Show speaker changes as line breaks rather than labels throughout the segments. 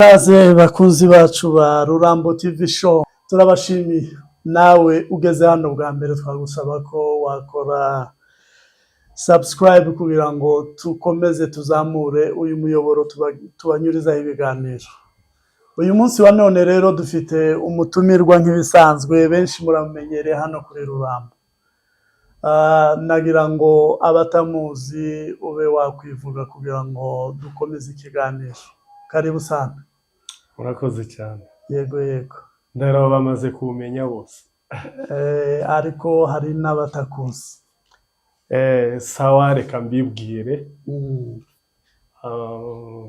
Kaze bakunzi bacu ba Rurambo TV show, turabashimiye. Nawe ugeze hano bwa mbere twagusaba ko wakora subscribe kugira ngo tukomeze tuzamure uyu muyoboro tubanyurizaho ibiganiro. Uyu munsi wa none rero dufite umutumirwa nk'ibisanzwe, benshi muramenyereye hano kuri Rurambo. Nagira ngo abatamuzi ube wakwivuga kugira ngo dukomeze ikiganiro. Karibu sana.
Murakoze cyane.
Yego.
Ndara bamaze kumenya bose.
Ariko hari n'abatakuzi.
Sawa reka mbibwire.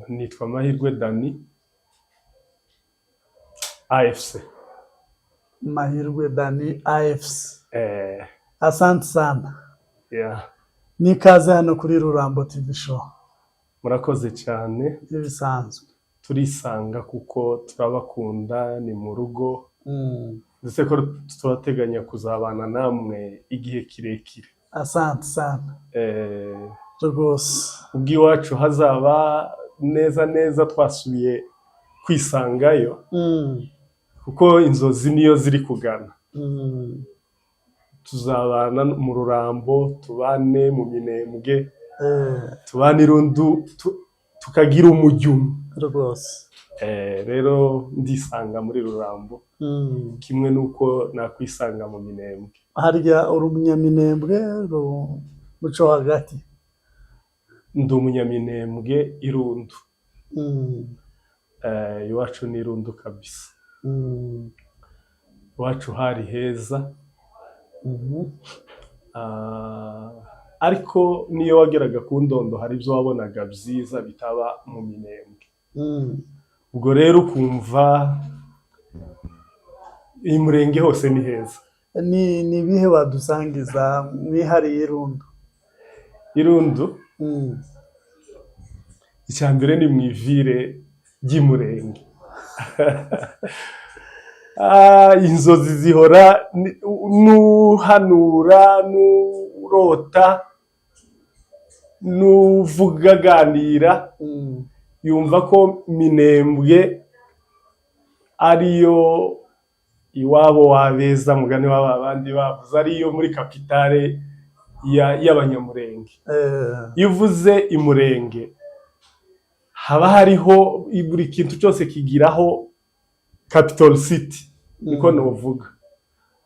Nitwa Mahirwe Dani. AFC.
Mahirwe Dani AFC. Asante sana.
Yeah.
Nikaze hano kuri Rurambo TV show.
Murakoze cyane.
Ibisanzwe.
Turisanga kuko turabakunda, ni mu rugo. Ndetse ko turateganya kuzabana namwe igihe kirekire.
Asante sana. Rwose.
Ubwiwacu hazaba neza twasubiye kwisangayo. Kuko inzozi niyo ziri kugana. Tuzabana mu Rurambo, tubane mu Minembwe, tubane Irundu, tukagira umujyumu
rwose.
Rero ndisanga muri Rurambo, kimwe nuko nakwisanga mu Minembwe.
Harya uri umunyaminembwe muco hagati?
Ndi umunyaminembwe Irundu. Iwacu ni Irundu kabisa. Iwacu hari heza. Ariko niyo wageraga ku Ndondo hari ibyo wabonaga byiza bitaba mu Minembwe. Ubwo rero ukumva imurenge hose ni heza.
Ni bihe wadusangiza mwihariye Irundu?
Irundu icyambere ni mwivire ry'imurenge. Inzozi zihora nuhanura, nurota, nuvuga ganira, yumva ko Minembwe ariyo iwabo wabeza, mugani w'abandi bavuze ariyo muri kapitale y'abanyamurenge. Ivuze imurenge haba hariho buri kintu cyose kigiraho capital city, niko novuga.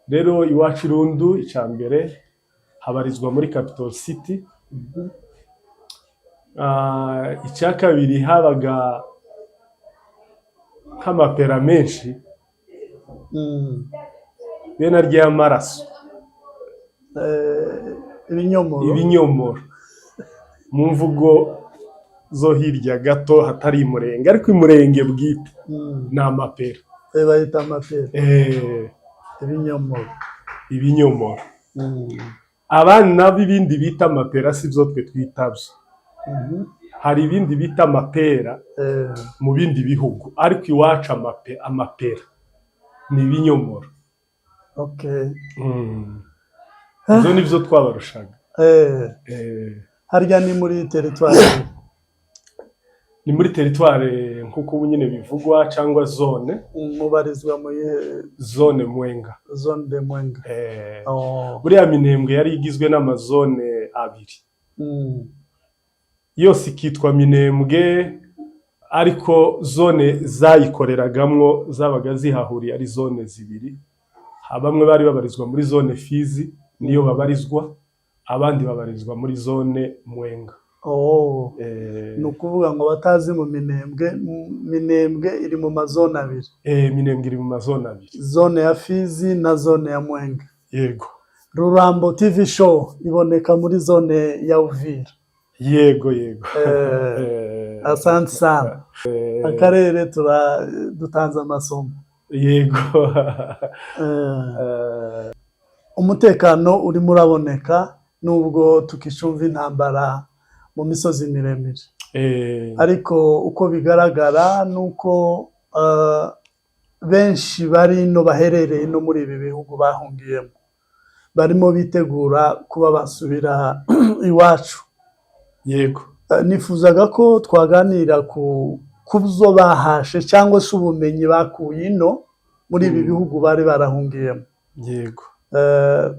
Rero iwacu Irundu icyambere habarizwa muri capital city. Icya kabiri habaga nk'amapera menshi, bene ry'amaraso, ibinyomoro mu mvugo zo hirya gato hatari imurenge, ariko imurenge bwite ni amapera.
Bayita amapera. Ibinyomoro.
Abana b'ibindi bita amapera sibyo twe twitabye. Hari ibindi bita amapera mu bindi bihugu, ariko iwacu amapera ni ibinyomoro.
Okay.
Izo nibyo twabarushaga.
Harya ni muri territoire?
Ni muri territoire nkuko ubu nyine bivugwa, cyangwa zone.
Mubarizwa mu
zone Mwenga.
Zone de Mwenga.
Buriya Minembwe yari igizwe n'amazone abiri. Yose ikitwa Minembwe, ariko zone zayikoreragamwo zabaga zihahuriye ari zone zibiri. Bamwe bari babarizwa muri zone Fizi, niyo babarizwa, abandi babarizwa muri zone Mwenga.
Nukuvuga ngo batazi mu Minembwe iri mu mazone abiri.
Minembwe iri mu mazone abiri,
zone ya Fizi na zone ya Mwenga.
Yego.
Rurambo TV show iboneka muri zone ya Uvira.
Yego.
Asante sana. Akarere dutanze amasomo.
Yego.
Umutekano urimo uraboneka nubwo tukicumva intambara mu misozi miremire. Ariko uko bigaragara nuko benshi bari no baherereye no muri ibi bihugu bahungiyemo barimo bitegura kuba basubira iwacu.
Yego.
Nifuzaga ko twaganira kubyo bahashe cyangwa se ubumenyi bakuye ino muri ibi bihugu bari barahungiyemo.
yego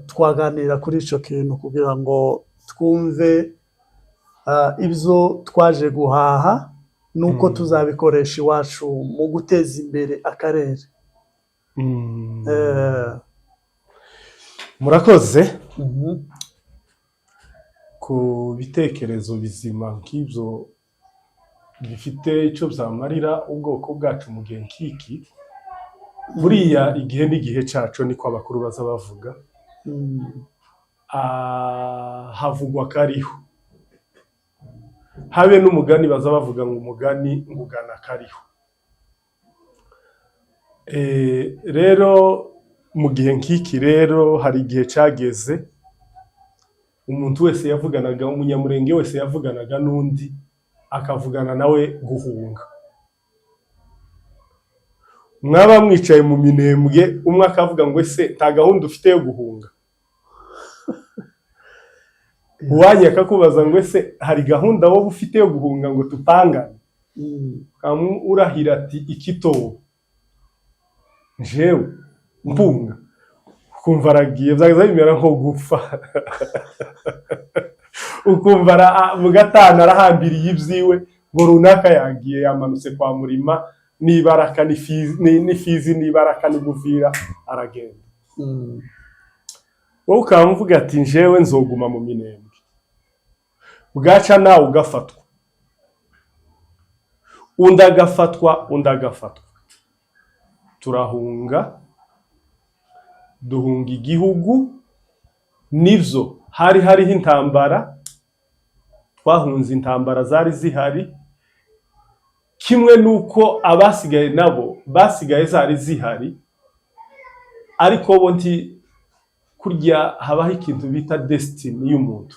Twaganira kuri icyo kintu kugira ngo twumve ibyo twaje guhaha nuko tuzabikoresha iwacu mu guteza imbere akarere.
murakoze ku bitekerezo bizima nk'ibyo bifite icyo byamarira ubwoko bwacu mu gihe nk'iki. buriya igihe n'igihe cyacu niko abakuru baza bavuga. Havugwa kariho, habe n'umugani baza bavuga ngo umugani ngugana kariho. Rero mu gihe nk'iki rero hari igihe cyageze umuntu wese yavuganaga, umunyamurenge wese yavuganaga n'undi akavugana nawe guhunga. Mwaba mwicaye mu minembwe umwe akavuga ngo ese nta gahunda ufite yo guhunga, uwanya akakubaza ngo ese hari gahunda wowe ufite yo guhunga ngo tupangane, urahira ati ikitobo jewe mpunga, ukumva aragiye byaza bimera nko gupfa ukumva mu gatanu arahambiriye ibyiwe ngo runaka yagiye yamanutse kwa Murima n'ibaraka n'ifizi n'ibaraka n'Umuvira aragenda. Wowe ukamvuga ati njewe nzoguma mu minembwe, bwaca nawe ugafatwa, undagafatwa, turahunga, duhunga igihugu. Nivyo hariho intambara, twahunze intambara zari zihari, kimwe nuko abasigaye nabo basigaye zari zihari, ariko bo nti kurya habaho ikintu bita destiny y'umuntu.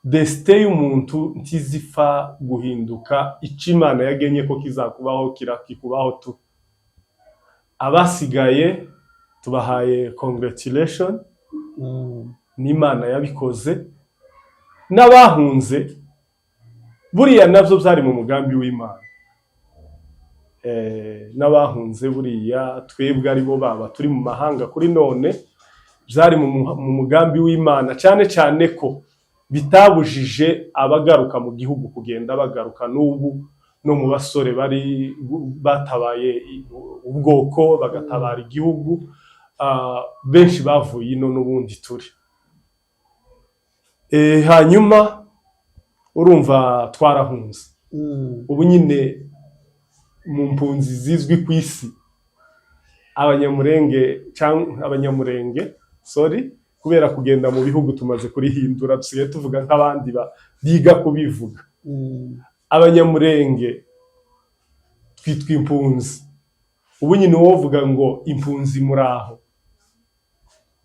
Destiny y'umuntu ntizifa guhinduka, icyo Imana yagenye ko kizakubaho kirakikubaho tu. Abasigaye tubahaye congratulation, n'Imana yabikoze. N'abahunze buriya navyo byari mu mugambi w'Imana. N'abahunze buriya twebwe ari bo baba turi mu mahanga kuri none, byari mu mugambi w'Imana, cyane cyane ko bitabujije abagaruka mu gihugu kugenda bagaruka. N'ubu no mu basore bari batabaye ubwoko bagatabara igihugu, benshi bavuye ino n'ubundi turi. Hanyuma urumva twarahunze. Ubu nyine mu mpunzi zizwi ku isi, abanyamurenge kubera kugenda mu bihugu tumaze kurihindura, dusigaye tuvuga nk'abandi biga kubivuga. Abanyamurenge twitwa impunzi. Ubu nyine wovuga ngo impunzi muraho,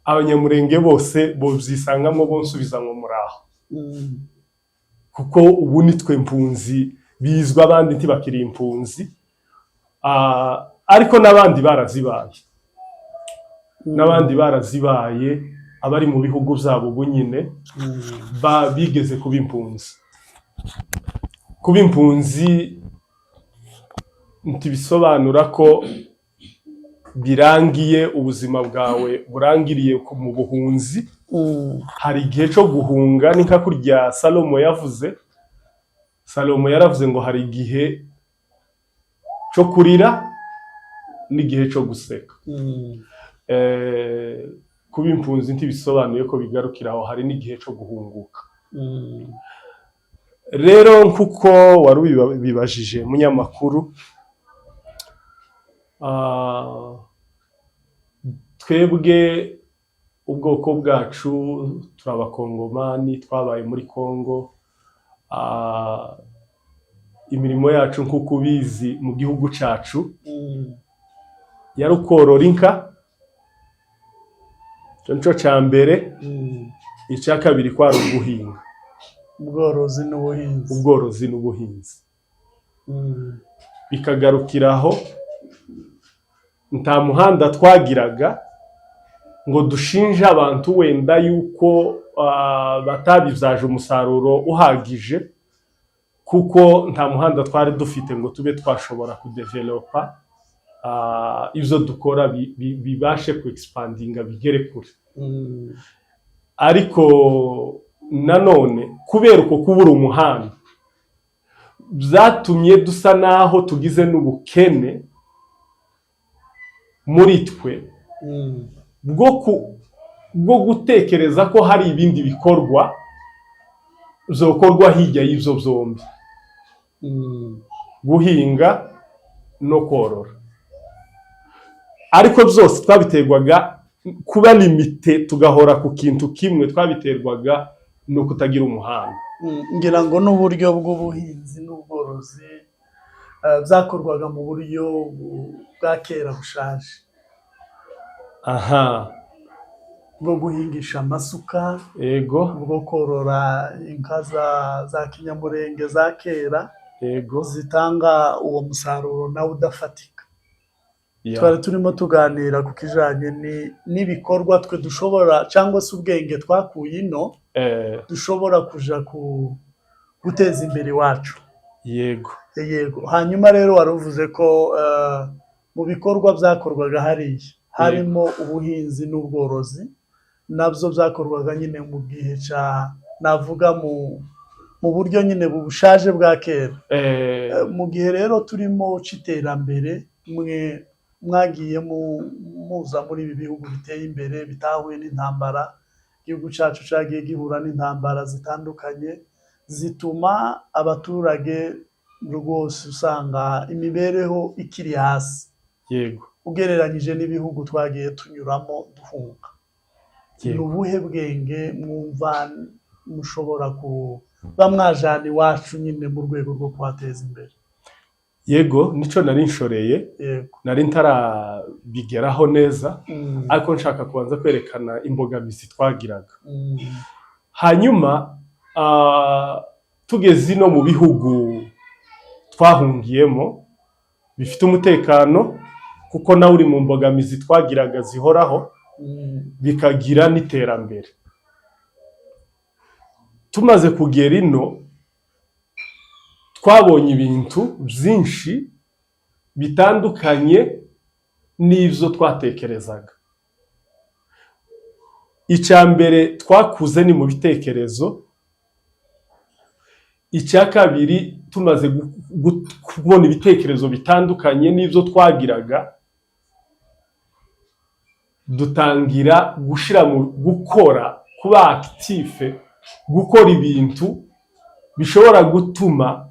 abanyamurenge bose bovyisangamo bonsubizamwo muraho, kuko ubu nitwe impunzi bizwa, abandi ntibakiri impunzi. Ariko n'abandi barazibaye, abari mu bihugu byabo ubu nyine bigeze kuba impunzi. Kuba impunzi ntibisobanura ko birangiye, ubuzima bwawe burangiriye mu buhunzi. Hari igihe cyo guhunga, ni nka kurya Salomo yavuze. Salomo yaravuze ngo hari igihe cyo kurira n'igihe cyo guseka. Kuba impunzi ntibisobanuye ko bigarukira aho, hari n'igihe cyo guhunguka. Rero nkuko wari bibajije munyamakuru, twebwe ubwoko bwacu turabakongomani, twabaye muri Kongo. Imirimo yacu nkuko ubizi mu gihugu cyacu yari ukorora inka, cyo cya mbere. Icya kabiri kwari uguhinga, ubworozi n'ubuhinzi. Bikagarukiraho, nta muhanda twagiraga ngo dushinje abantu wenda yuko batabibyaje umusaruro uhagije, kuko nta muhanda twari dufite ngo tube twashobora kudevelopa ibyo dukora bibashe ku expandinga bigere kure. Ariko nanone kubera uko kubura umuhanda byatumye dusa naho tugize n'ubukene muri twe bwo gutekereza ko hari ibindi bikorwa byokorwa hirya y'ibyo byombi, guhinga no korora. Ariko byose twabiterwaga kuba limite, tugahora ku kintu kimwe, twabiterwaga no kutagira umuhanda.
Ngira ngo n'uburyo bw'ubuhinzi n'ubworozi byakorwaga mu buryo bwa kera bushaje.
Aha,
bwo guhingisha amasuka,
ego,
bwo korora inka za kinyamurenge za kera,
ego,
zitanga uwo musaruro nawe udafatika. Twari turimo tuganira ku kijanye n'ibikorwa twe dushobora cyangwa se ubwenge twakuye ino dushobora kuja guteza imbere iwacu.
Yego.
Yego. Hanyuma rero waruvuze ko mu bikorwa byakorwaga hariya harimo ubuhinzi n'ubworozi, nabyo byakorwaga nyine mu gihe navuga mu buryo nyine bushaje bwa kera. Mu gihe rero turimo c'iterambere, mwagiye muza muri ibi bihugu biteye imbere bitahuye n'intambara, igihugu cyacu cyagiye gihura n'intambara zitandukanye zituma abaturage rwose usanga imibereho ikiri hasi.
Yego.
Ugereranyije n'ibihugu twagiye tunyuramo duhunga. Ni ubuhe bwenge mwumva mushobora kuba mwajana iwacu nyine mu rwego rwo kuhateza imbere?
Yego, nico nari nshoreye.
Yego.
Nari ntarabigeraho neza, ariko nshaka kubanza kwerekana imbogamizi twagiraga. Hanyuma tugeze no mu bihugu twahungiyemo bifite umutekano, kuko nawe uri mu mbogamizi twagiraga zihoraho, bikagira n'iterambere. Tumaze kugera ino twabonye ibintu byinshi bitandukanye n'ibyo twatekerezaga. Icya mbere twakuze ni mu bitekerezo. Icya kabiri, tumaze kubona ibitekerezo bitandukanye n'ibyo twagiraga, dutangira gushira mu gukora, kuba active, gukora ibintu bishobora gutuma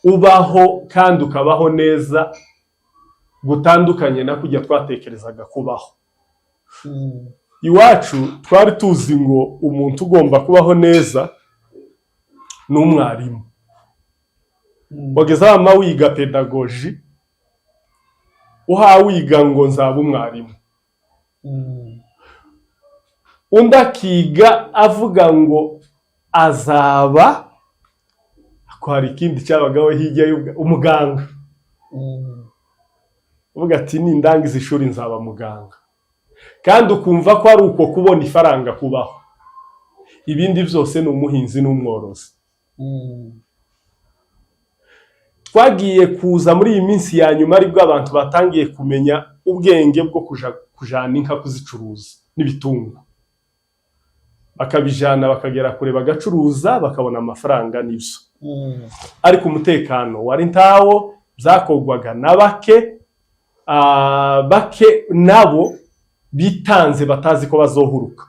ubaho kandi ukabaho neza, gutandukanye na kujya twatekerezaga kubaho. Iwacu twari tuzi ngo umuntu ugomba kubaho neza ni umwarimu. Wageza ama wiga pedagogy, wiga ngo nzaba umwarimu. Undi akiga avuga ngo azaba, ko hari ikindi cyabagaho hirya umuganga. Uvuga ati nindangiza ishuri nzaba muganga. Kandi ukumva ko ari uko kubona ifaranga kubaho. Ibindi byose ni umuhinzi n'umworozi. Twagiye kuza muri iyi minsi ya nyuma aribwo abantu batangiye kumenya ubwenge bwo kujana inka kuzicuruza n'ibitungo. Bakabijana bakagera kure bagacuruza bakabona amafaranga n'ibyo. Ariko umutekano wari ntawo, byakorwaga na bake nabo bitanze batazi ko bazohuruka.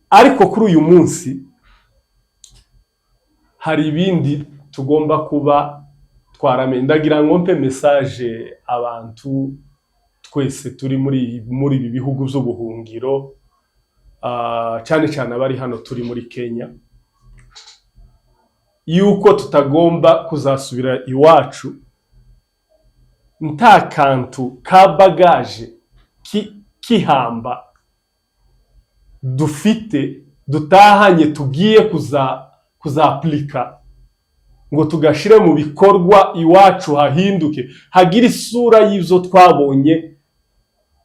Ariko kuri uyu munsi hari ibindi tugomba kuba twaramenye. Ndagira ngo mpe message abantu twese turi muri ibi bihugu by'ubuhungiro, cyane cyane abari hano turi muri Kenya, yuko tutagomba kuzasubira iwacu nta kantu ka bagage kihamba dufite dutahanye tugiye kuzaplika ngo tugashire mu bikorwa iwacu hahinduke, hagira isura y'ivyo twabonye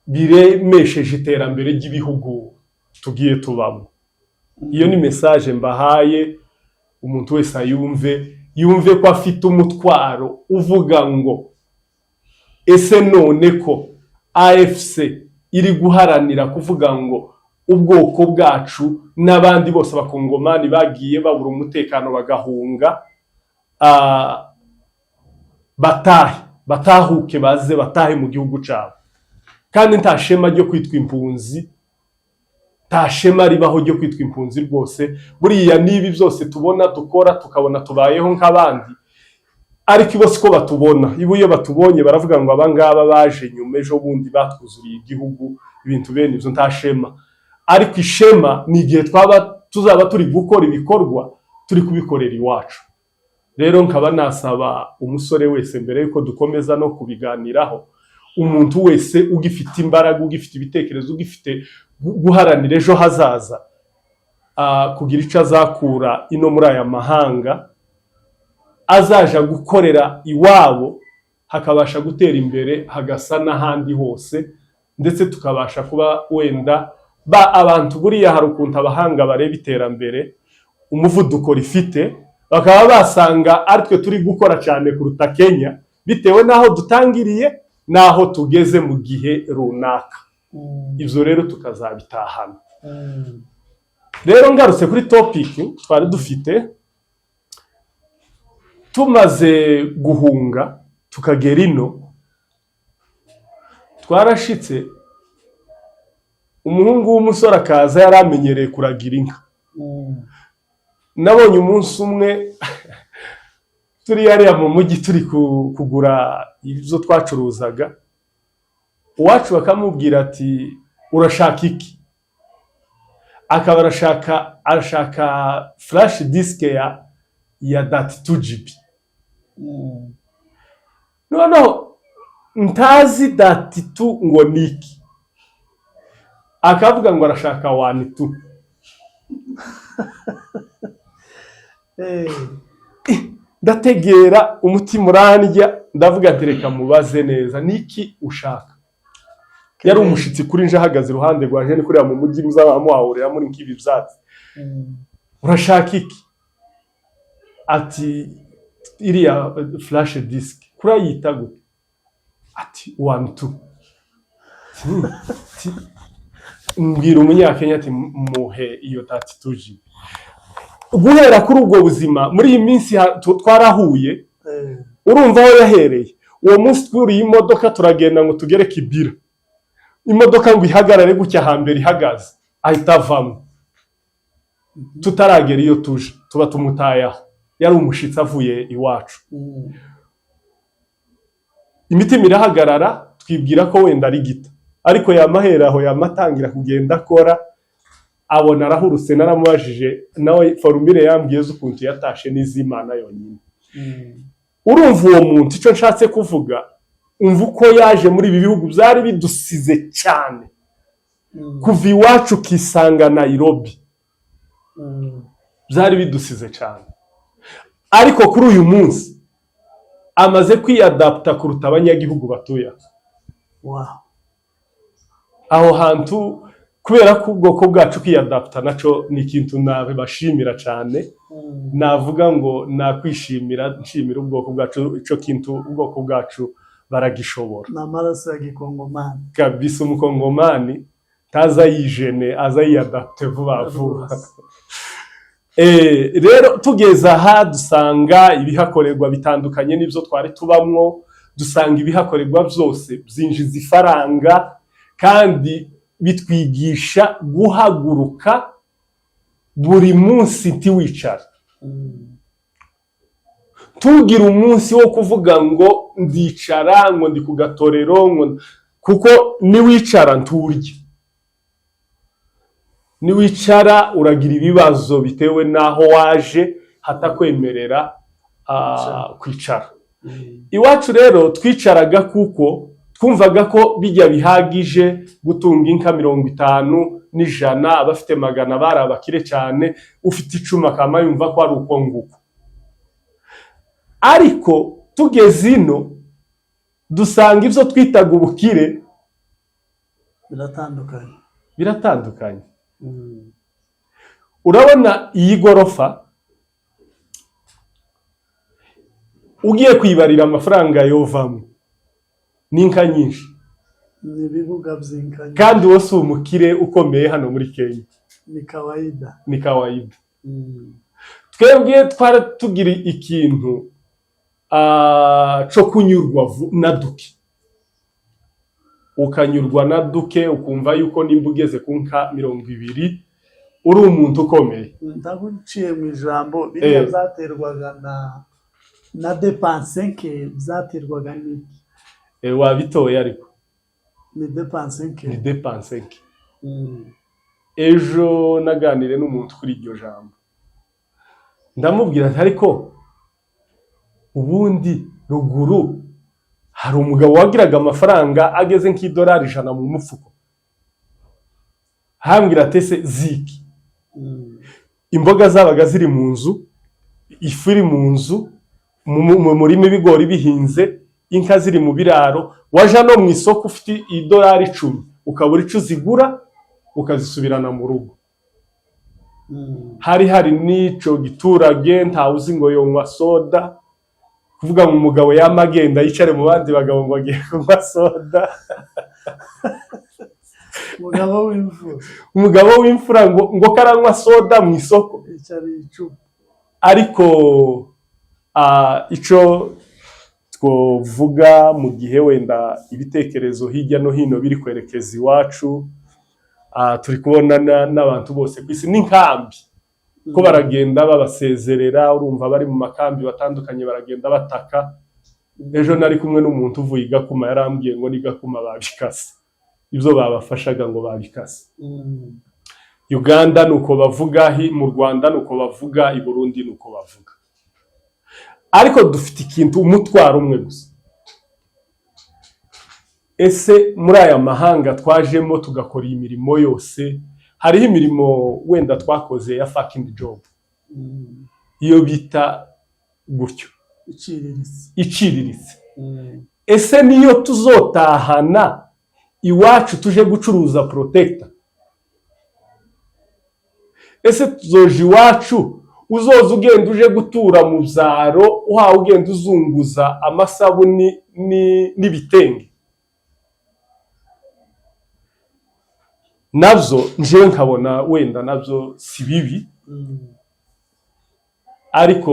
biremesheje iterambere ry'ibihugu tugiye tubamo. Iyo ni message mbahaye umuntu wese yumve ko afite umutwaro uvuga ngo ese none ko AFC iri guharanira kuvuga ngo ubwoko bwacu n'abandi bose abakongomani bagiye babura umutekano bagahunga, batahuke baze batahe mu gihugu cyabo, kandi nta shema ryo kwitwa impunzi, nta shema ribaho ryo kwitwa impunzi rwose. Buriya nibi byose tubona dukora tukabona tubayeho nk'abandi, ariko ibo siko batubona. Iyo batubonye baravuga ngo abangaba baje nyuma ejo bundi batwuzuriye igihugu, ibintu bene ibyo nta shema. Ariko ishema ni igihe tuzaba turi gukora ibikorwa turi kubikorera iwacu. Rero nkaba nasaba umusore wese mbere yuko dukomeza no kubiganiraho, umuntu wese ugifite imbaraga, ugifite ibitekerezo, ugifite guharanira ejo hazaza, kugira icyo azakura ino muri aya mahanga, azaja gukorera iwabo hakabasha gutera imbere, hagasa n'ahandi hose, ndetse tukabasha kuba wenda abantu buriya hari ukuntu abahanga bareba iterambere umuvuduko rifite, bakaba basanga aritwe turi gukora cyane kuruta Kenya, bitewe n'aho dutangiriye n'aho tugeze mu gihe runaka. Ibyo rero tukazabitahana. Rero ngarutse kuri topic twari dufite, tumaze guhunga tukagera ino, twarashitse umuhungu w'umusore akaza yaramenyereye kuragira inka. Nabonye umunsi umwe turi hariya mu mujyi turi kugura ibyo twacuruzaga, uwacu bakamubwira ati urashaka iki? Akaba arashaka flash disk ya 32GB. Noneho ntazi 32 ngo niki, akavuga ngo arashaka 12. Ndategera umutima urandya, ndavuga ati reka mubaze neza niki ushaka. Yari umushitsi kuri nje ahagaze iruhande rwanje, ni kuriya mu mujyi muzabamuhahurira muri nkibi byatsi. Urashaka iki? Ati iriya flash disk kurayita gute? Ati 12. Mbwira umunyakenya ati muhe iyo 32GB. Guhera kuri ubwo buzima muri iyi minsi twarahuye, urumva aho yahereye. Uwo munsi twuriye imodoka turagenda ngo tugere Kibira, imodoka ngo ihagarare gutya hambere ihagaze, ahita avamo. Tutaragera iyo tuje tuba tumutayaho, yari umushitsi avuye iwacu. Imitima irahagarara, twibwira ko wenda ari gita, ariko yamahera aho yamatangira kugenda akora, abona arahurutse. Naramubajije nawe formule yambwiye z'ukuntu yatashe n'izimana yonyine. Urumva uwo muntu icyo nshatse kuvuga, umva uko yaje muri ibi bihugu byari bidusize cyane, kuva iwacu kisanga Nairobi, byari bidusize cyane. Ariko kuri uyu munsi amaze kwiyadapta kuruta abanyagihugu batuye. Aho hantu kubera ko ubwoko bwacu kwiyadapta naco ni ikintu nabashimira cyane. Navuga ngo nakwishimira, nshimira ubwoko bwacu, ico kintu ubwoko bwacu baragishobora.
N'amaraso ya gikongomani
Kabisa, umukongomani taza yijene aza yiyadapte vuba vuba. Rero tugeza aha dusanga ibihakorerwa bitandukanye n'ibyo twari tubamwo, dusanga ibihakorerwa byose byinjiza ifaranga, kandi bitwigisha guhaguruka buri munsi ntiwicara. Tugira umunsi wo kuvuga ngo ndicara, ngo ndi ku gatorero, ngo kuko niwicara nturya, niwicara uragira ibibazo bitewe naho waje hatakwemerera kwicara. Iwacu rero twicaraga kuko twumvaga ko bijya bihagije gutunga inka 50 n'ijana, abafite 100 bari abakire cyane, ufite 10 akama yumva ko ari uko nguko. Ariko tugeze ino dusanga ibyo twitaga ubukire
biratandukanye.
Urabona iyi gorofa ugiye kwibarira amafaranga yovamo n'inka nyinshi,
ni ibibuga by'inka
kandi wowe si umukire ukomeye hano muri Kenya,
ni kawaida.
ni kawaida. Twebwe twara tugira ikintu cyo kunyurwa na duke, ukanyurwa na duke ukumva yuko nimba ugeze ku nka 200 uri umuntu ukomeye.
Ndaguciye mu ijambo, biriya byaterwaga na dépense nke, byaterwaga n'iki?
Wabitoye ariko
ni dépense nke.
ni dépense nke. Ejo naganire n'umuntu kuri iryo jambo, ndamubwira nti ariko ubundi ruguru hari umugabo wagiraga amafaranga ageze nk'idolari 100 mu mufuko, hambwira atese ziki, imboga zabaga ziri mu nzu, ifu iri mu nzu, mu murima ibigori bihinze, inka ziri mu biraro, waja no mu isoko ufite idolari 10 ukabura ico zigura ukazisubirana mu rugo. Hari n'ico giturage ntawuzi ngo yonywa soda, kuvuga ngo umugabo yamagenda yicare mu bandi bagabo ngo agiye kunywa soda. Umugabo w'imfura ngo karanywa soda mu isoko, ariko ico twovuga mu gihe wenda ibitekerezo hirya no hino biri kwerekeza iwacu, turi kubona n'abantu bose kwisi n'inkambi ko baragenda babasezerera, urumva bari mu makambi batandukanye baragenda bataka. Ejo nari kumwe n'umuntu uvuye igakuma, yarambwiye ngo ni gakuma babikase, ibyo babafashaga ngo babikase. Uganda nuko bavuga, mu Rwanda nuko bavuga, i Burundi nuko bavuga. Ariko dufite ikintu umutwaro umwe gusa, ese muri aya mahanga twajemo tugakora imirimo yose, hariho imirimo wenda twakoze ya fucking job, iyo bita gutyo iciriritse. Ese niyo tuzotahana iwacu tuje gucuruza protector? Ese tuzoje iwacu uzoza ugenda uje gutura mu byaro, uhawe ugenda uzunguza amasabuni n'ibitenge? Navyo nje nkabona wenda navyo si bibi, ariko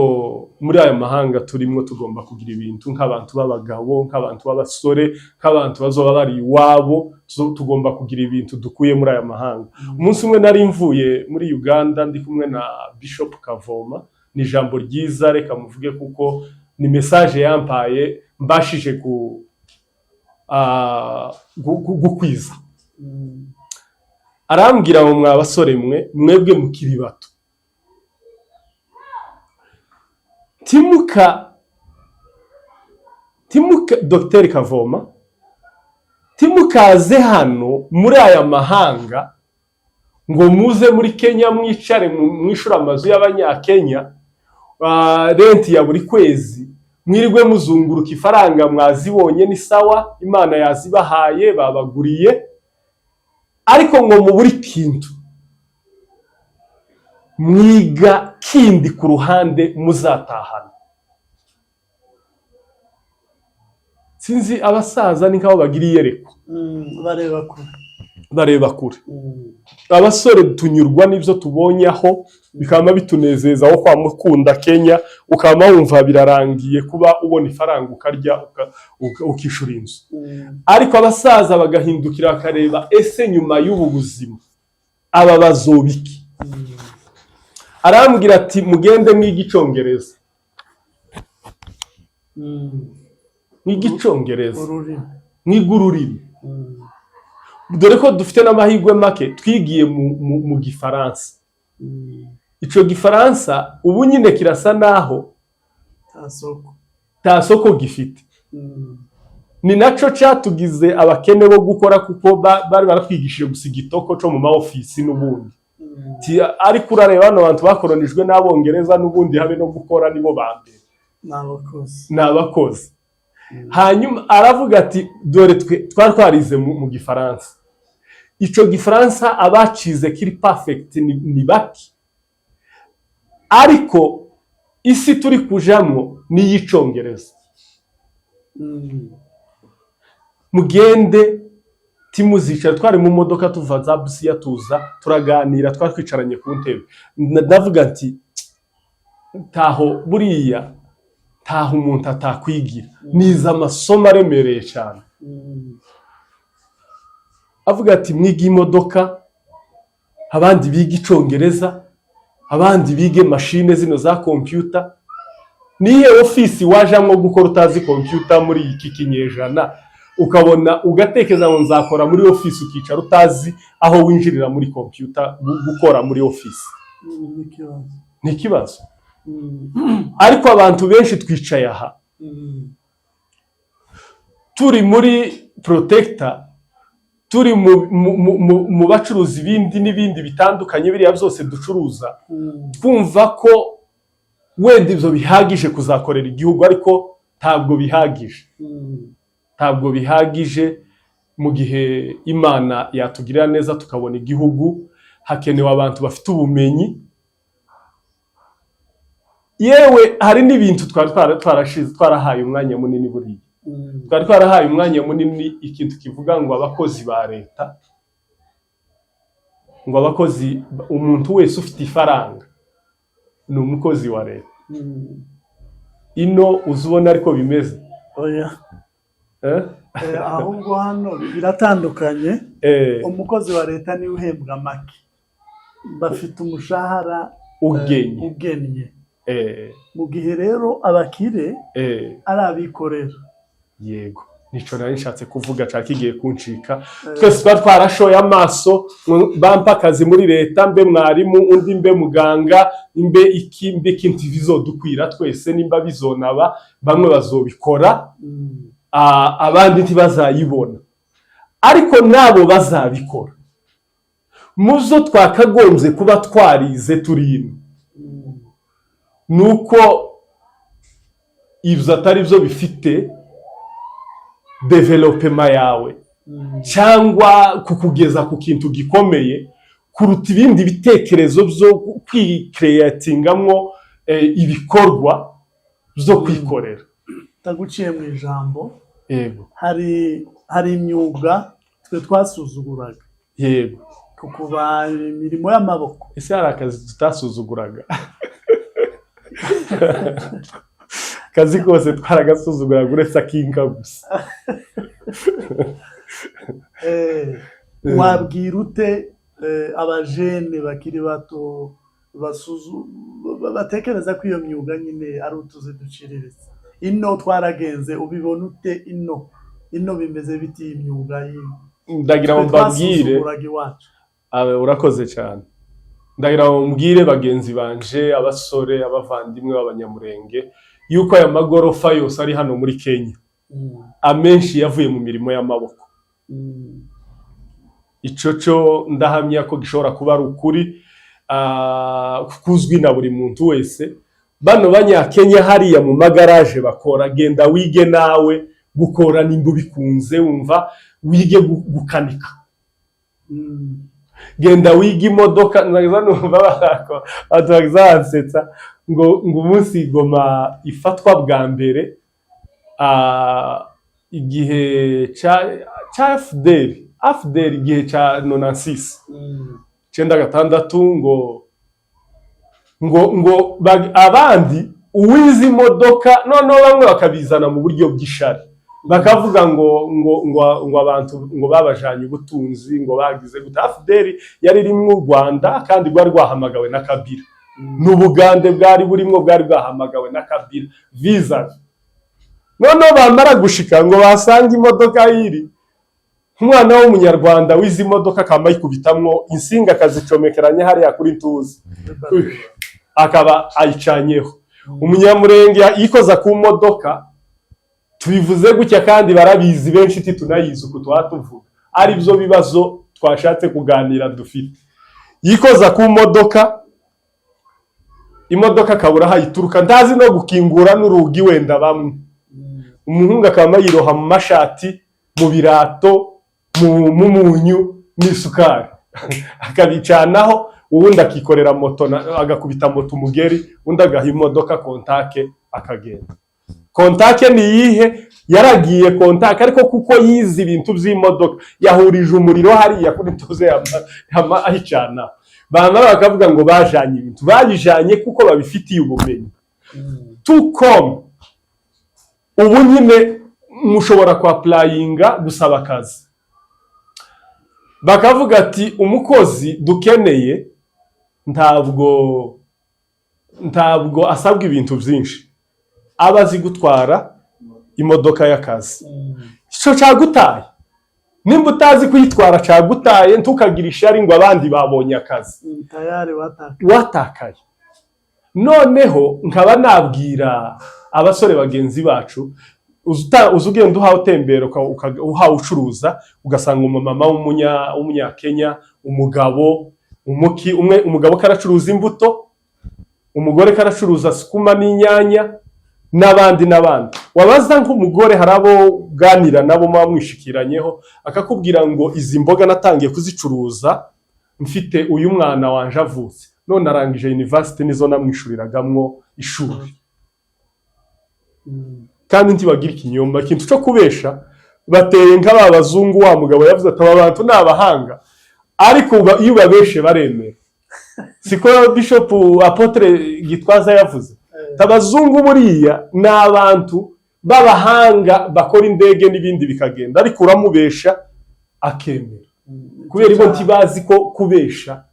muri aya mahanga turimo tugomba kugira ibintu nk'abantu b'abagabo, nk'abantu b'abasore, nk'abantu bazoba bari iwabo, tugomba kugira ibintu dukuye muri aya mahanga. Umunsi umwe nari mvuye muri Uganda ndi kumwe na Bishop Kavoma, ni ijambo ryiza reka muvuge kuko ni message yampaye mbashije gukwiza. Arambwira ngo mwa basore mwebwe mukiri bato, timuka Dr. Kavoma, timukaze hano muri aya mahanga ngo muze muri Kenya mwicare mwishura amazu y'abanyakenya, renti ya buri kwezi, mwirwe muzunguruka ifaranga mwazibonye ni sawa, Imana yazibahaye babaguriye, ariko ngo mu buri kintu mwiga kindi ku ruhande muzatahana. Sinzi abasaza ni nk'abo bagiriye yereko, bareba kure. Abasore tunyurwa n'ibyo tubonye aho, bikaba bitunezeza aho kwa mukunda Kenya, ukaba wumva birarangiye kuba ubona ifaranga ukarya ukishura inzu. Ariko abasaza bagahindukira bakareba, ese nyuma y'ubu buzima aba bazobiki? Arambwira ati mugende mw'igicongereza, mw'igicongereza, mw'igururimi. Dore ko dufite n'amahirwe make twigiye mu Gifaransa. Ico Gifaransa ubu nyine kirasa naho ta soko gifite. Ni naco cyatugize abakene bo gukora, kuko bari baratwigishije gusiga itoko cyo mu ma office n'ubundi. Ariko urareba hano abantu bakoronijwe n'Abongereza n'ubundi habe no gukora nibo bambere n'abakozi. Hanyuma aravuga ati dore twarize mu Gifaransa, ico Gifaransa abacize kiri perfect ni baki, ariko isi turi kujamwo ni iy'icongereza. Mugende timuzicara, twari mu modoka tuva za Busia tuza turaganira, twari twicaranye ku ntebe, ndavuga nti taho buriya taho umuntu atakwigira, niza amasomo aremereye cyane. Avuga ati mwiga imodoka, abandi biga icongereza, abandi bige machine zino za computer. Nihe ofisi wajamwo gukora utazi computer muri iki kinyejana, ukabona ugatekereza ngo nzakora muri ofisi, ukicara utazi aho winjirira muri computer gukora muri ofisi? Ni ikibazo. Ariko abantu benshi twicaye aha turi muri protector, turi mu bacuruzi ibindi n'ibindi bitandukanye biriya byose ducuruza, twumva ko wenda ibyo bihagije kuzakorera igihugu, ariko ntabwo bihagije. Ntabwo bihagije. Mu gihe Imana yatugirira neza tukabona igihugu, hakenewe abantu bafite ubumenyi. Yewe hari n'ibintu twarahaye umwanya munini buriya. Twari twarahaye umwanya munini ikintu kivuga ngo abakozi ba leta, ngo abakozi, umuntu wese ufite ifaranga ni umukozi wa leta. Ino uzubona ariko bimeze.
Oya. Ahubwo hano biratandukanye. Umukozi wa leta ni uhembwa make, bafite umushahara ugennye. Mu gihe rero abakire ari abikorera.
Yego, nico nari nshatse kuvuga cakigiye kuncika. Twese twarashoye amaso, bampa akazi muri leta, mbe mwarimu, undi mbe muganga, mbe ikintu bizodukwira twese, nimba bizonaba bamwe bazobikora, abandi ntibazayibona. Ariko nabo bazabikora. Muzo twakagombye kuba twarize turino, nuko ibyo atari byo bifite development yawe, cyangwa kukugeza ku kintu gikomeye kuruta ibindi bitekerezo byo kwicreatingamwo ibikorwa byo kwikorera.
Taguciye mu ijambo,
yego,
hari imyuga twe twasuzuguraga.
Yego,
kukuba imirimo y'amaboko.
Ese hari akazi tutasuzuguraga? Kazi kose twaragasuzuguraga uretse akinka gusa.
Wabwira ute abajene bakiri bato batekereza ko iyo myuga nyine ari utuzi duciriritse? Ino twaragenze, ubibona ute ino bimeze biti imyuga y'ino?
Ndagira ngo mbabwire, urakoze cyane. Ndagira ngo mbwire bagenzi banje, abasore, abavandimwe b'Abanyamurenge, yuko aya magorofa yose ari hano muri Kenya amenshi yavuye mu mirimo y'amaboko. Ico ndahamya ko gishobora kuba ari ukuri, kuzwi na buri muntu wese. Bano Banyakenya hariya mu magaraje bakora, genda wige nawe gukora nimba bikunze, wumva wige gukanika. Genda wige imodoka, nagiza numva barako atwagizansetsa ngo umunsi Goma ifatwa bwa mbere, igihe cha FDL igihe cha 96 96 ngo abandi uwize imodoka noneho bamwe bakabizana mu buryo bw'ishari, bakavuga ngo abantu ngo babajanye ubutunzi, ngo bagize gute. FDL yari iri mu Rwanda kandi rwari rwahamagawe na Kabila, n'Ubugande bwari burimo bwari bwahamagawe na Kabila visa. Noneho bamara gushika ngo basanga imodoka yiri, umwana w'umunyarwanda wize imodoka kama yikubitamwo insinga akazicomekeranya hariya kuri Ntuzi, akaba ayicanyeho. Umunyamurenge yikoza ku modoka, tubivuze gutya kandi barabizi benshi tunayizi uko twatuvuga, ari byo bibazo twashatse kuganira dufite. Yikoza ku modoka, imodoka kabura hayituruka, ndazi no gukingura n'urugi wenda bamwe. Umuhungu akaba yiroha mu mashati, mu birato, mu munyu n'isukari akabicanaho. uwundi akikorera moto agakubita moto umugeri, undi agaha imodoka kontake akagenda. Kontake ni iyihe? Yaragiye kontake ariko kuko yize ibintu by'imodoka yahurije umuriro hariya kuri tuze ahicana, bana bakavuga ngo bajanye ibintu, bayijanye kuko babifitiye ubumenyi. Tukom ubu nyine mushobora kwa applyinga gusaba akazi, bakavuga ati umukozi dukeneye ntabwo asabwa ibintu byinshi, abazi gutwara imodoka y'akazi. Ico cagutaye, nimba utazi kuyitwara cagutaye, ntukagira ishari ngo abandi babonye akazi,
tayari
watakaye. Noneho nkaba nabwira abasore bagenzi bacu, uzugenda uhawe utembera uhawe ucuruza, ugasanga umumama w'umunyakenya, umugabo umugabo karacuruza imbuto, umugore karacuruza sukuma n'inyanya n'abandi. Wabaza nk'umugore harabo ganira nabo mwamwishikiranyeho, akakubwira ngo izi mboga natangiye kuzicuruza mfite uyu mwana wanje avutse, none arangije university nizo namwishuriragamo ishuri. Kandi ntibagira ikinyomba, ikintu cyo kubesha, bateye nk'aba bazungu. Wa mugabo yavuze ati aba bantu ni abahanga, ariko iyo babeshe baremera. Siko Bishop Apotre Gitwaza yavuze, abazungu buriya ni abantu b'abahanga bakora indege n'ibindi bikagenda, ariko uramubesha akemera, kubera ibo ntibazi ko kubesha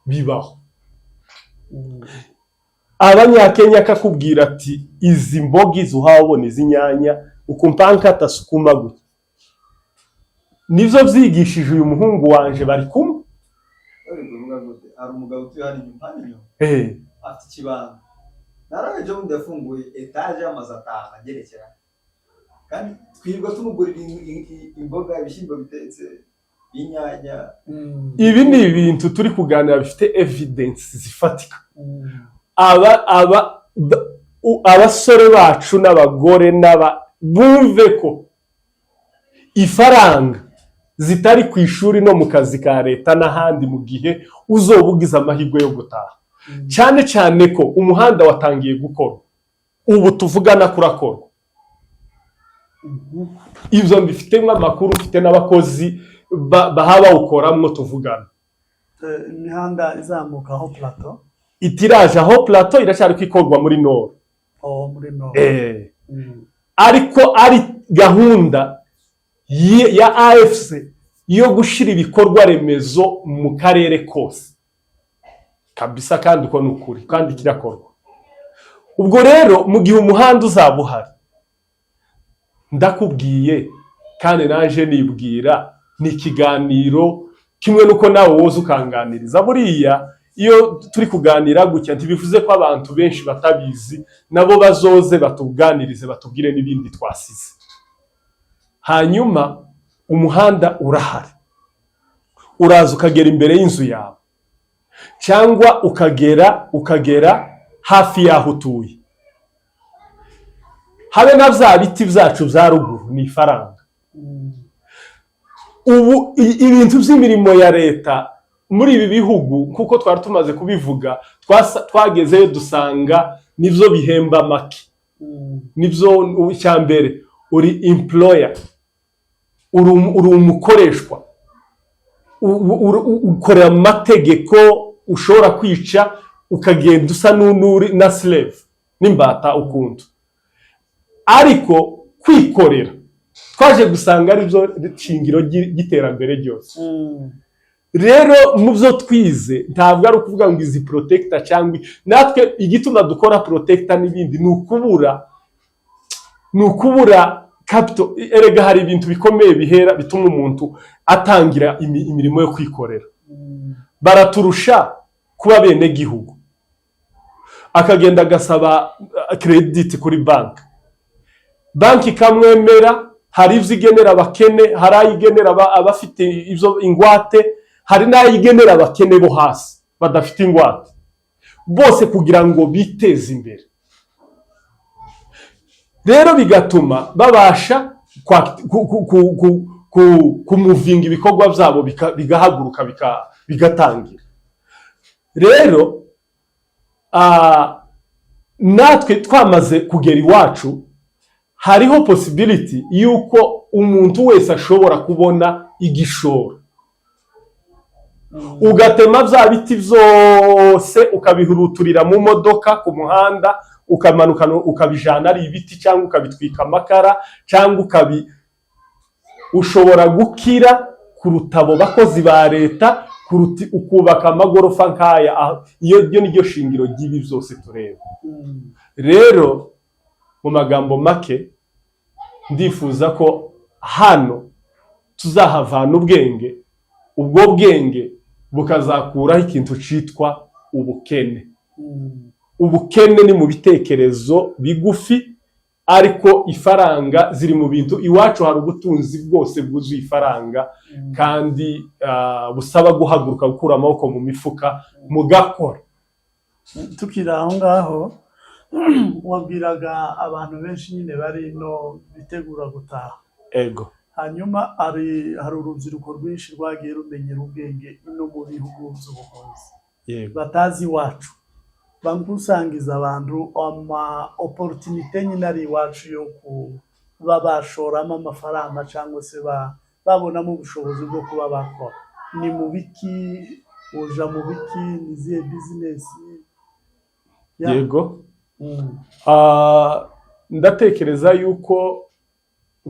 bibaho. Abanyakenya kakubwira ati izi mboga uhabona izi nyanya ukumpanka atasukuma gutya, nivyo vyigishije uyu muhungu wanje bari kumwe.
Ari umugabo utuye hano inyuma afite ikibanza, naraje mu ndafunguye etage y'amazu 5 agerekeranye, kandi twirwa tumugurira imboga, ibishyimbo bitetse, inyanya.
Ibi ni ibintu turi kuganira bifite evidence zifatika. Abasore bacu n'abagore bumve ko ifaranga zitari ku ishuri no mu kazi ka leta n'ahandi mu gihe uzobugiza amahirwe yo gutaha. Cyane cyane ko umuhanda watangiye gukora, ubu tuvugana kurakorwa. Ibyo mbifitemo amakuru, mfite n'abakozi bahaba ukoramwo tuvugana.
Imihanda izamuka aho plateau,
itiraje aho plateau iracyari kwikorwa muri Nord.
Muri Nord.
Ariko ari gahunda ya AFC yo gushira ibikorwa remezo mu karere kose kabisa, kandi uko nukuri kandi kirakorwa. Ubwo rero mu gihe umuhanda uzabuhari, ndakubwiye kandi naje nibwira, ni ikiganiro kimwe nuko nawe woza ukanganiriza. Buriya iyo turi kuganira gutya ntibivuze ko abantu benshi batabizi, nabo bazoze batuganirize batubwire n'ibindi twasize. Hanyuma umuhanda urahari, uraza ukagera imbere y'inzu yawe, cyangwa ukagera hafi y'aho utuye. Habe na bya biti byacu bya ruguru ni ifaranga. Ubu ibintu by'imirimo ya leta muri ibi bihugu, kuko twari tumaze kubivuga, twagezeyo dusanga nivyo bihemba make. Nivyo cyambere, uri employer, uri umukoreshwa, ukorera amategeko, ushobora kwica ukagenda usa n'uri na slave n'imbata ukuntu. Ariko kwikorera twaje gusanga ari byo shingiro giterambere ryose. Rero mu byo twize ntabwo ari ukuvuga ngo izi protector cyangwa natwe igituma dukora protector n'ibindi ni ukubura capital. Erega hari ibintu bikomeye bihera bituma umuntu atangira imirimo yo kwikorera. Baraturusha kuba bene gihugu, akagenda agasaba credit kuri banki ikamwemera. Hari ivyo igenera abakene, hari ayigenera abafite ivyo ingwate, hari n'ayigenera abakene bo hasi badafite ingwate, bose kugira ngo biteze imbere. Rero bigatuma babasha kumuvinga ibikorwa byabo bigahaguruka bigatangira. rero natwe twamaze kugera iwacu hariho possibility yuko umuntu wese ashobora kubona igishoro ugatema bya biti byose ukabihuruturira mu modoka ku muhanda ukamanuka ukabijana ari ibiti cyangwa ukabitwika amakara cyangwa ushobora gukira kuruta abo bakozi ba leta ukubaka amagorofa nk'aya. Iyo niryo shingiro ry'ibi byose tureba. Rero mu magambo make ndifuza ko hano tuzahavana ubwenge, ubwo bwenge bukazakuraho ikintu cyitwa ubukene. Ubukene ni mu bitekerezo bigufi, ariko ifaranga ziri mu bintu. Iwacu hari ubutunzi bwose bwuzuye ifaranga, kandi busaba guhaguruka gukura amaboko mu mifuka mugakora.
Tukira aho ngaho wabwiraga abantu benshi nyine bari no bitegura gutaha.
Ego.
Hanyuma hari urubyiruko rwinshi rwagiye rumenyera ubwenge no mu bihugu by'ubuhunzi batazi iwacu, bangusangiza abantu opportunity nyine ari iwacu yo kuba bashoramo amafaranga cyangwa se babonamo ubushobozi bwo kuba bakora. Ni mu biki uja mu biki, niziye business?
Yego. Ndatekereza yuko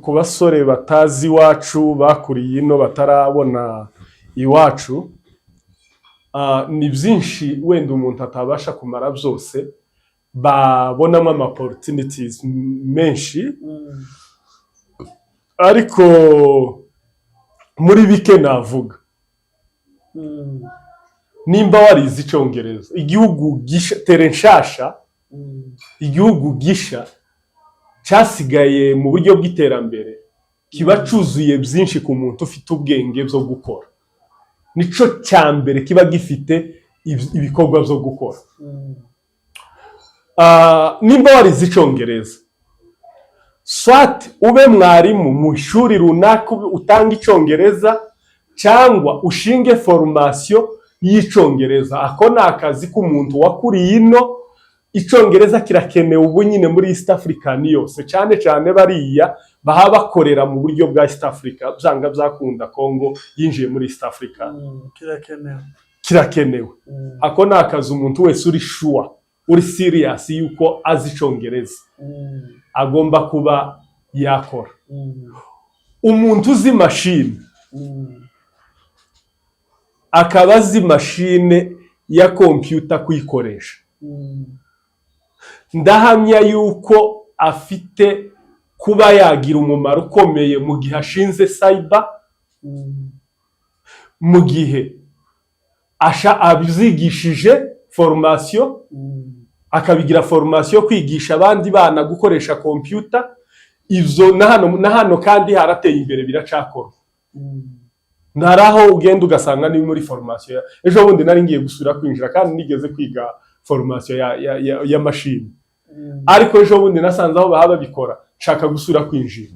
ku basore batazi iwacu bakuriye ino batarabona iwacu, ni byinshi wenda umuntu atabasha kumara byose, babonamo ama opportunities menshi, ariko muri bike navuga. Nimba warize icyongereza, igihugu gisha terenshasha, igihugu gisha cyasigaye mu buryo bw'iterambere, kiba cyuzuye byinshi ku muntu ufite ubwenge bwo gukora. Nico cyambere kiba gifite ibikorwa byo gukora. Nimba warize icyongereza, swat ube mwarimu mu ishuri runaka utanga icyongereza, cyangwa ushinge formation y'icyongereza. Ako ni akazi k'umuntu wakuriye ino. Icyongereza kirakenewe ubu nyine muri East Africa yose, cyane cyane bariya baha bakorera mu buryo bwa East Africa, byanga byakunda Congo yinjiye muri East Africa. Kirakenewe. Ako ni akazi umuntu wese uri sure, uri serious yuko azi icyongereza agomba kuba yakora. Umuntu uzi machine akaba azi machine ya computer kuyikoresha, ndahamya yuko afite kuba yagira umumaro ukomeye mu gihe ashinze cyber, mu gihe abizigishije formation, akabigira formation kwigisha abandi bana gukoresha computer. Ivyo na hano kandi harateye imbere, biracakorwa. Naraho ugenda ugasanga ni muri formation. Ejo bundi nari ngiye gusura kwinjira, kandi nigeze kwiga formation ya machine, ariko ejo bundi nasanze aho bahaba bikora shaka gusura kwinjira.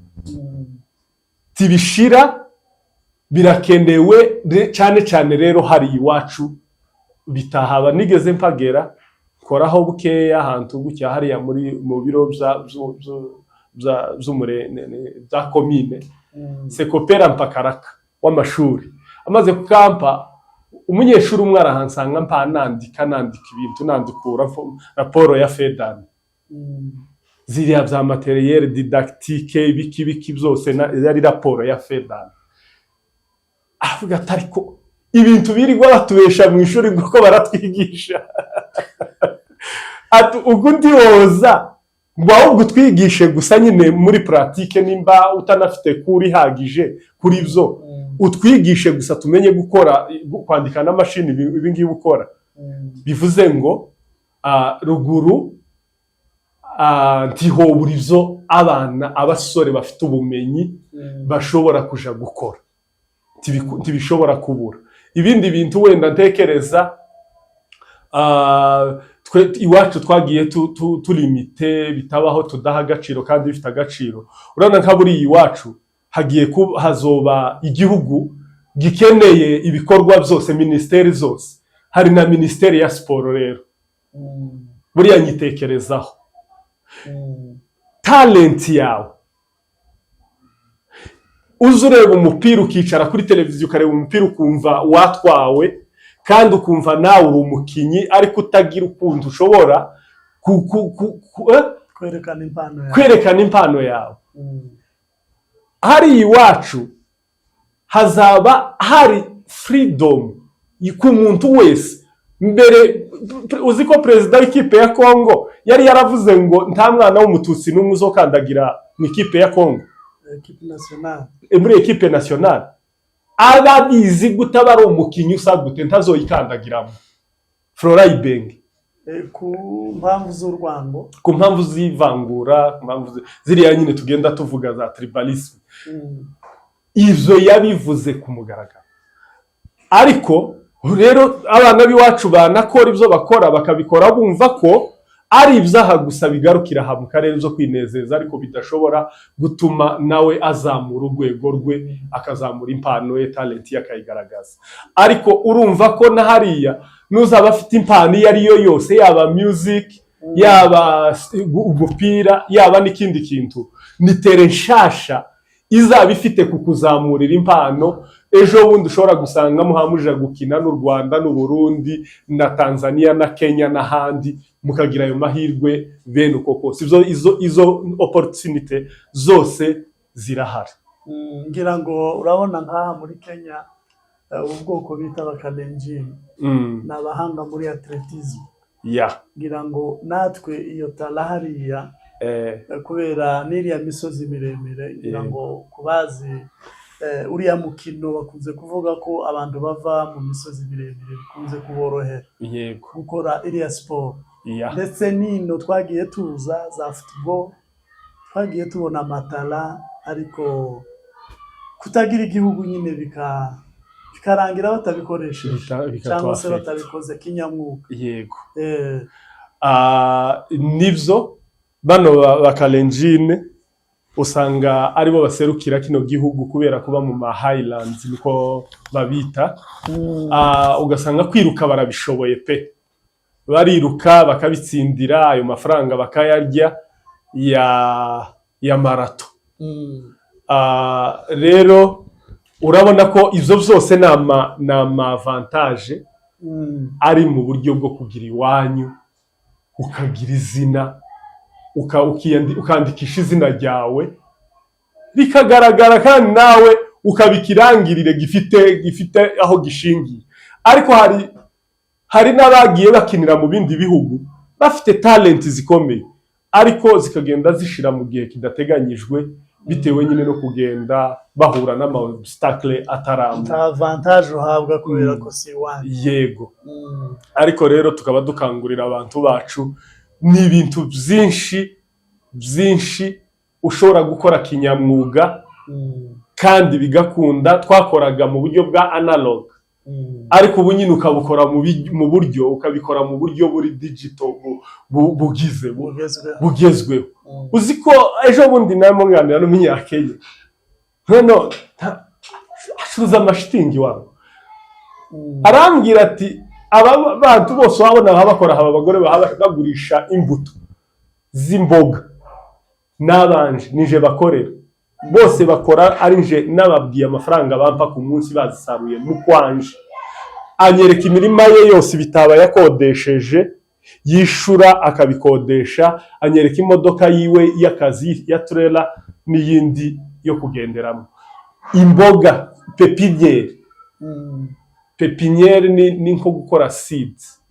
Tibishira birakenewe cyane cyane. Rero hari iwacu bitahaba. Nigeze mpagera koraho bukeya ahantu gutya hariya mu biro za komine, se kopera mpakaraka w'amashuri. Amaze kukampa, umunyeshuri umwe arahansanga mpa nandika ibintu, nandikura raporo ya FEDAN, ziriya bya materiel didactique biki byose yari raporo ya FEDAN. Avuga atariko ibintu birirwa batubesha mu ishuri kuko baratwigisha. Ati ugundi woza ngo ahubwo twigishe gusa nyine muri pratique, nimba utanafite kuri hagije kuri byo, utwigishe gusa tumenye gukora, kwandika na machine ibi ngiye gukora. Bivuze ngo ruguru ntiho burizo abana abasore bafite ubumenyi bashobora kuja gukora, tibishobora kubura. Ibindi bintu wenda ntekereza iwacu twagiye tulimite, bitabaho tudaha agaciro kandi bifite agaciro. Urabona nka buri iwacu hagiye hazoba igihugu gikeneye ibikorwa byose, ministeri zose. hari na Ministeri ya Siporo rero buriya nyitekerezaho talent yawe uzi ureba umupira ukicara kuri televiziyo ukareba umupira ukumva watwawe kandi ukumva nawe uri umukinyi ariko utagira ukuntu ushobora kwerekana impano yawe. Hari iwacu hazaba hari freedom ku muntu wese. Mbere uzi ko perezida w'ikipe ya Congo yari yaravuze ngo nta mwana w'umututsi n'umwe uzokandagira mu ikipe ya Congo, muri ekipe nationale. Ababizi gutabara umukinyi usagute ntazoyikandagiramo. Flora Ibenge
ku mpamvu z'urwango,
ku mpamvu z'ivangura, ku mpamvu ziriya nyine tugenda tuvuga za tribalisme. Ivyo yabivuze ku mugaragaro. Ariko rero abana biwacu banakora ivyo bakora bakabikora bumva ko ari ibyaha gusa bigarukira ha mu karere zo kwinezeza, ariko bidashobora gutuma nawe azamura urwego rwe, akazamura impano ye, talent ye akayigaragaza. Ariko urumva ko na hariya nuzaba afite impano iyo ari yo yose, yaba music, yaba umupira, yaba n'ikindi kintu, ni tere nshasha izaba ifite kukuzamurira impano. Ejo bundi ushobora gusanga muhamuje gukina n'u Rwanda n'u Burundi na Tanzania na Kenya n'ahandi, mukagira ayo mahirwe bene uko kose. Izo opportunity zose zirahari.
Ngira ngo urabona nkaha muri Kenya ubwoko bita abakalenjin n'abahanga muri atletism. Ngira ngo natwe iyo talahariya kubera n'iriya misozi miremire, ngira ngo kubazi uriya mukino bakunze kuvuga ko abantu bava mu misozi miremire bikunze kuborohera gukora iriya sport. Ndetse nino twagiye tuza za football, twagiye tubona amatala, ariko kutagira igihugu nyine bikarangira batabikoresheje cyangwa se batabikoze kinyamwuga.
Nivyo bano bakalenjine usanga aribo baserukira kino gihugu kubera kuba mu ma highlands niko babita. Ugasanga kwiruka barabishoboye pe, bariruka bakabitsindira, ayo mafaranga bakayarya ya marato. Rero urabona ko ivyo byose nama avantage ari mu buryo bwo kugira iwanyu, ukagira izina, ukandikisha izina ryawe bikagaragara, kandi nawe ukabikirangirire gifite aho gishingiye. Ariko hari n'abagiye bakinira mu bindi bihugu bafite talent zikomeye, ariko zikagenda zishira mu gihe kidateganyijwe bitewe nyine no kugenda bahura n'ama obstacle ataramba.
Avantage uhabwa kubera ko si wani.
Yego. Ariko rero tukaba dukangurira abantu bacu ni ibintu byinshi ushobora gukora kinyamwuga kandi bigakunda. Twakoraga mu buryo bwa analog, ariko ubu nyine ukabikora mu buryo buri digital bugezweho. Uzi ko ejo bundi namwanganira n'umunyakenya hano acuruza amashitingi wabo, arambwira ati aba bantu bose wabona bakora, aba bagore bagurisha imbuto z'imboga n'abanje nije bakorera, bose bakora ari nje nababwiye amafaranga bampa ku munsi bazisaruye mu kwanje. Anyereka imirima ye yose bitaba yakodesheje, yishura akabikodesha, anyereka imodoka yiwe y'akazi ya trailer n'iyindi yo kugenderamo. Imboga pepiniere ni nko gukora seeds.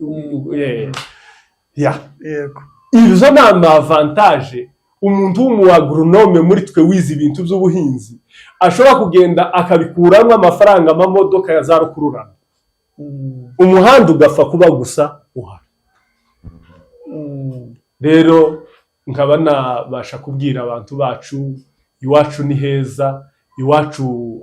Izo ni avantage umuntu w'umu agronome muri twe wize ibintu by'ubuhinzi ashobora kugenda akabikuramo amafaranga amamodoka ya za rukururana, umuhanda ugapfa kuba gusa uhari. Rero nkaba nabasha kubwira abantu bacu iwacu ni heza, iwacu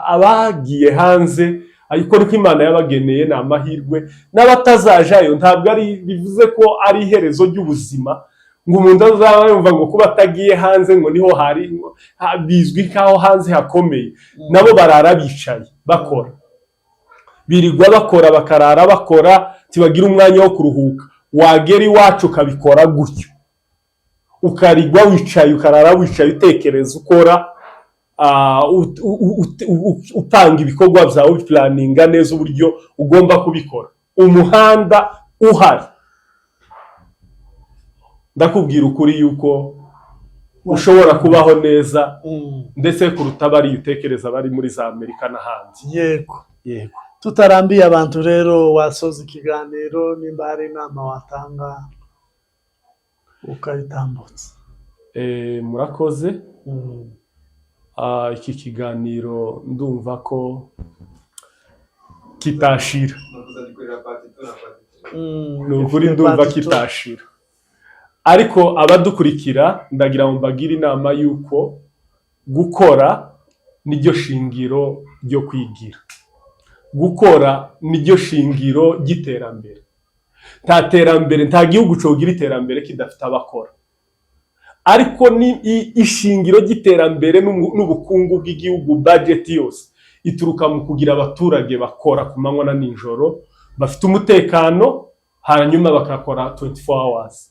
abagiye hanze ariko niko Imana yabageneye na amahirwe, n'abatazajayo ntabwo ari bivuze ko ari iherezo ry'ubuzima ngo umuntu azaba yumva ngo kuba atagiye hanze ngo niho hari bizwi kaho hanze hakomeye. Nabo barara bicaye bakora, birirwa bakora bakarara bakora tibagira umwanya wo kuruhuka, wagera iwacu ukabikora gutyo, ukarigwa wicaye ukarara wicaye utekereza ukora upanga ibikorwa byawe uplaninga neza uburyo ugomba kubikora, umuhanda uhari. Ndakubwira ukuri yuko ushobora kubaho neza ndetse kuruta bari utekereza bari muri za Amerika n'ahandi.
Yego tutarambiye abantu rero, wasoza ikiganiro nimba hari inama watanga ukayitambutsa.
Murakoze. Iki kiganiro ndumva ko kitashira. Nukuri ndumva kitashira. Ariko abadukurikira ndagira ngo mbagire inama yuko gukora niryo shingiro ryo kwigira. Gukora niryo shingiro ry'iterambere. Nta terambere, nta gihugu cogira iterambere kidafite abakora. Ariko ni ishingiro ry'iterambere n'ubukungu bw'igihugu, budget yose ituruka mu kugira abaturage bakora ku manywa na nijoro, bafite umutekano, hanyuma bakakora 24 hours.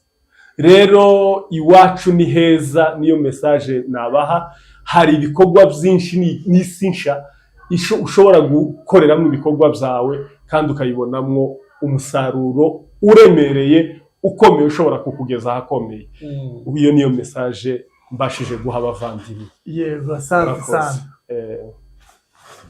Rero iwacu ni heza, niyo message nabaha. Hari ibikorwa byinshi n'isinsha ushobora gukoreramo ibikorwa byawe kandi ukayibonamwo umusaruro uremereye ukomeye ushobora kukugeza ahakomeye. Iyo niyo message mbashije guha abavandimwe.
Yego, asante sana.